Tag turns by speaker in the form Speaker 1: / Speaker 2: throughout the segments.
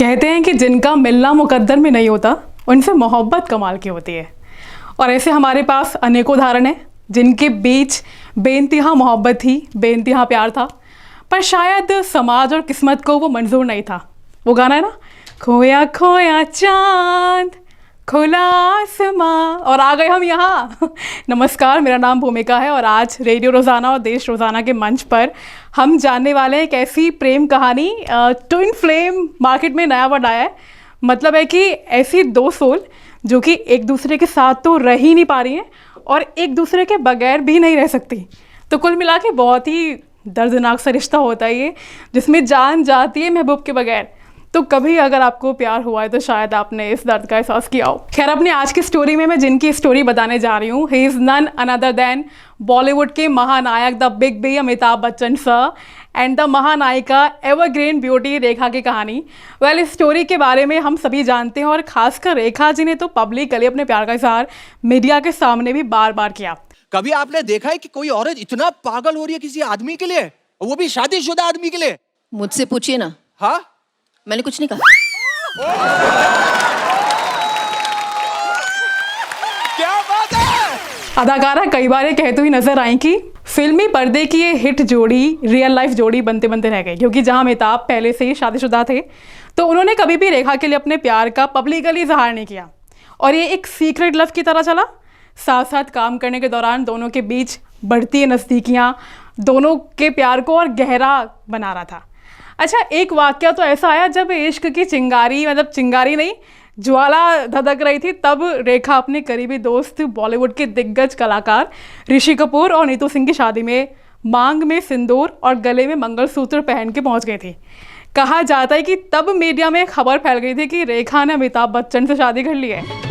Speaker 1: कहते हैं कि जिनका मिलना मुकद्दर में नहीं होता उनसे मोहब्बत कमाल की होती है। और ऐसे हमारे पास अनेकों उदाहरण हैं जिनके बीच बेइंतहा मोहब्बत थी, बेइंतहा प्यार था, पर शायद समाज और किस्मत को वो मंजूर नहीं था। वो गाना है ना, खोया खोया चांद खुला आसमां, और आ गए हम यहाँ। नमस्कार, मेरा नाम भूमिका है और आज रेडियो रोज़ाना और देश रोज़ाना के मंच पर हम जानने वाले हैं एक ऐसी प्रेम कहानी। ट्विन फ्लेम मार्केट में नया वर्ड आया है। मतलब है कि ऐसी दो सोल जो कि एक दूसरे के साथ तो रह ही नहीं पा रही हैं और एक दूसरे के बगैर भी नहीं रह सकती। तो कुल मिला के बहुत ही दर्दनाक सा रिश्ता होता है ये, जिसमें जान जाती है महबूब के बगैर। तो कभी अगर आपको प्यार हुआ है तो शायद आपने इस दर्द का एहसास किया हो। खैर, अपनी आज की स्टोरी में मैं जिनकी स्टोरी बताने जा रही हूँ, he is none other than Bollywood के महानायक the big B Amitabh Bachchan sir and the महानायिका एवरग्रीन ब्यूटी रेखा की कहानी। वेल, इस स्टोरी के बारे में हम सभी जानते हैं और खासकर रेखा जी ने तो पब्लिकली अपने प्यार का इजहार मीडिया के सामने भी बार बार किया।
Speaker 2: कभी आपने देखा है कि कोई औरत इतना पागल हो रही है किसी आदमी के लिए, वो भी शादीशुदा आदमी के लिए?
Speaker 3: मुझसे पूछिए ना।
Speaker 2: हाँ,
Speaker 3: मैंने कुछ नहीं कहा।
Speaker 2: क्या बात है।
Speaker 1: अदाकारा कई बार ये कहती हुई नजर आई कि फिल्मी पर्दे की ये हिट जोड़ी रियल लाइफ जोड़ी बनते बनते रह गई, क्योंकि जहां अमिताभ पहले से ही शादीशुदा थे तो उन्होंने कभी भी रेखा के लिए अपने प्यार का पब्लिकली इजहार नहीं किया और ये एक सीक्रेट लव की तरह चला। साथ साथ काम करने के दौरान दोनों के बीच बढ़ती नज़दीकियाँ दोनों के प्यार को और गहरा बना रहा था। अच्छा, एक वाकया तो ऐसा आया जब इश्क की चिंगारी, मतलब चिंगारी नहीं, ज्वाला धधक रही थी, तब रेखा अपने करीबी दोस्त बॉलीवुड के दिग्गज कलाकार ऋषि कपूर और नीतू सिंह की शादी में मांग में सिंदूर और गले में मंगलसूत्र पहन के पहुंच गई थी। कहा जाता है कि तब मीडिया में खबर फैल गई थी कि रेखा ने अमिताभ बच्चन से शादी कर ली है।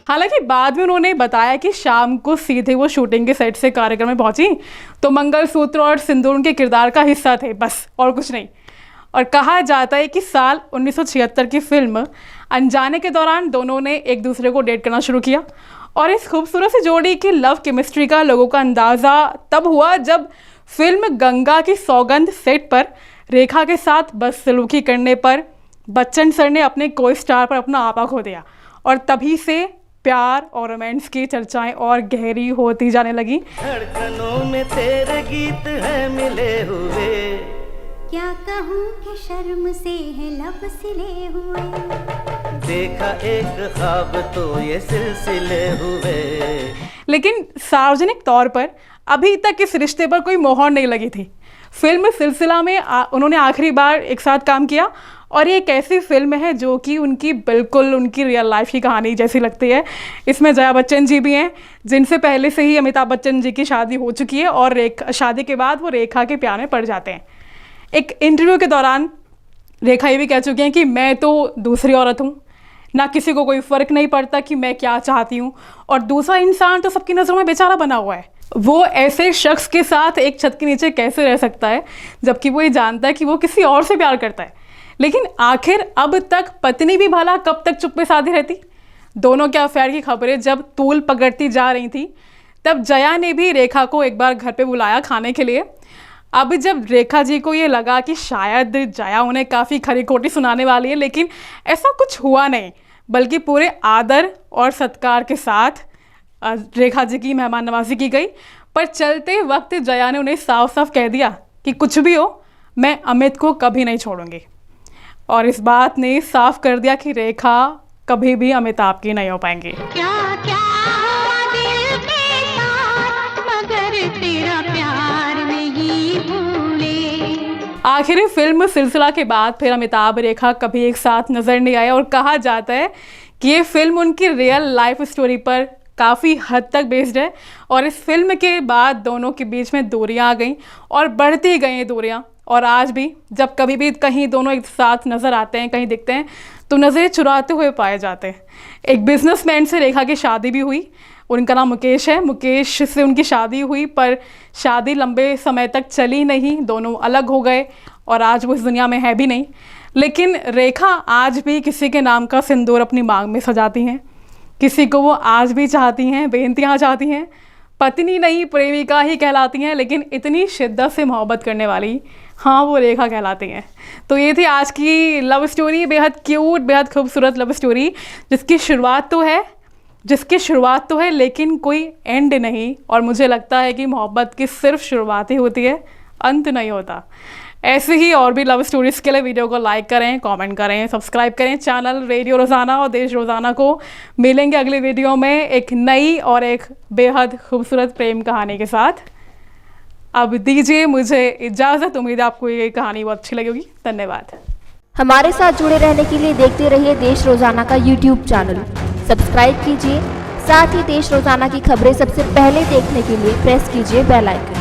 Speaker 1: हालांकि बाद में उन्होंने बताया कि शाम को सीधे वो शूटिंग के सेट से कार्यक्रम में पहुंची तो मंगलसूत्र और सिंदूर उनके किरदार का हिस्सा थे, बस और कुछ नहीं। और कहा जाता है कि साल 1976 की फिल्म अनजाने के दौरान दोनों ने एक दूसरे को डेट करना शुरू किया और इस खूबसूरत सी जोड़ी की लव केमिस्ट्री का लोगों का अंदाज़ा तब हुआ जब फिल्म गंगा की सौगंध सेट पर रेखा के साथ बदसलूकी करने पर बच्चन सर ने अपने को स्टार पर अपना आपा खो दिया और तभी से प्यार और रोमांस की चर्चाएं और गहरी होती जाने लगी।
Speaker 4: धड़कनों में तेरे गीत है मिले हुए,
Speaker 5: क्या कहूँ कि शर्म से है लब सिले हुए,
Speaker 4: देखा एक ख्वाब तो ये सिलसिले हुए।
Speaker 1: लेकिन सार्वजनिक तौर पर अभी तक इस रिश्ते पर कोई मोहर नहीं लगी थी। फिल्म सिलसिला में उन्होंने आखिरी बार एक साथ काम किया और ये एक ऐसी फिल्म है जो कि उनकी बिल्कुल उनकी रियल लाइफ की कहानी जैसी लगती है। इसमें जया बच्चन जी भी हैं जिनसे पहले से ही अमिताभ बच्चन जी की शादी हो चुकी है और शादी के बाद वो रेखा के प्यार में पड़ जाते हैं। एक इंटरव्यू के दौरान रेखा ये भी कह चुकी हैं कि मैं तो दूसरी औरत हूँ, ना किसी को कोई फ़र्क नहीं पड़ता कि मैं क्या चाहती हूँ, और दूसरा इंसान तो सबकी नज़रों में बेचारा बना हुआ है। वो ऐसे शख्स के साथ एक छत के नीचे कैसे रह सकता है जबकि वो ये जानता है कि वो किसी और से प्यार करता है। लेकिन आखिर अब तक पत्नी भी भला कब तक चुप्पे साधी रहती। दोनों के अफेयर की खबरें जब तूल पकड़ती जा रही थी तब जया ने भी रेखा को एक बार घर पे बुलाया खाने के लिए। अब जब रेखा जी को ये लगा कि शायद जया उन्हें काफ़ी खरी खोटी सुनाने वाली है, लेकिन ऐसा कुछ हुआ नहीं, बल्कि पूरे आदर और सत्कार के साथ रेखा जी की मेहमान नवाजी की गई। पर चलते वक्त जया ने उन्हें साफ साफ कह दिया कि कुछ भी हो, मैं अमित को कभी नहीं छोड़ूंगी। और इस बात ने साफ कर दिया कि रेखा कभी भी अमिताभ की नहीं हो पाएंगी।
Speaker 5: क्या क्या हुआ दिल के साथ मगर तेरा प्यार नहीं भूले।
Speaker 1: आखिर फिल्म सिलसिला के बाद फिर अमिताभ रेखा कभी एक साथ नजर नहीं आए और कहा जाता है कि ये फिल्म उनकी रियल लाइफ स्टोरी पर काफ़ी हद तक बेस्ड है और इस फिल्म के बाद दोनों के बीच में दूरियां आ गई और बढ़ती गई ये दूरियां। और आज भी जब कभी भी कहीं दोनों एक साथ नज़र आते हैं, कहीं दिखते हैं, तो नज़रें चुराते हुए पाए जाते हैं। एक बिजनेसमैन से रेखा की शादी भी हुई, उनका नाम मुकेश है। मुकेश से उनकी शादी हुई पर शादी लंबे समय तक चली नहीं, दोनों अलग हो गए और आज वो इस दुनिया में है भी नहीं। लेकिन रेखा आज भी किसी के नाम का सिंदूर अपनी मांग में सजाती हैं, किसी को वो आज भी चाहती हैं, बेइंतहा चाहती हैं, पत्नी नहीं प्रेमिका ही कहलाती हैं, लेकिन इतनी शिद्दत से मोहब्बत करने वाली, हाँ वो रेखा कहलाती हैं। तो ये थी आज की लव स्टोरी, बेहद क्यूट, बेहद खूबसूरत लव स्टोरी जिसकी शुरुआत तो है लेकिन कोई एंड नहीं। और मुझे लगता है कि मोहब्बत की सिर्फ शुरुआत ही होती है, अंत नहीं होता। ऐसे ही और भी लव स्टोरीज़ के लिए वीडियो को लाइक करें, कमेंट करें, सब्सक्राइब करें चैनल रेडियो रोज़ाना और देश रोज़ाना को। मिलेंगे अगली वीडियो में एक नई और एक बेहद खूबसूरत प्रेम कहानी के साथ। अब दीजिए मुझे इजाज़त। उम्मीद है आपको ये कहानी बहुत अच्छी लगी होगी। धन्यवाद।
Speaker 6: हमारे साथ जुड़े रहने के लिए देखते रहिए देश रोज़ाना का यूट्यूब चैनल, सब्सक्राइब कीजिए। साथ ही देश रोज़ाना की खबरें सबसे पहले देखने के लिए प्रेस कीजिए बेल आइकन।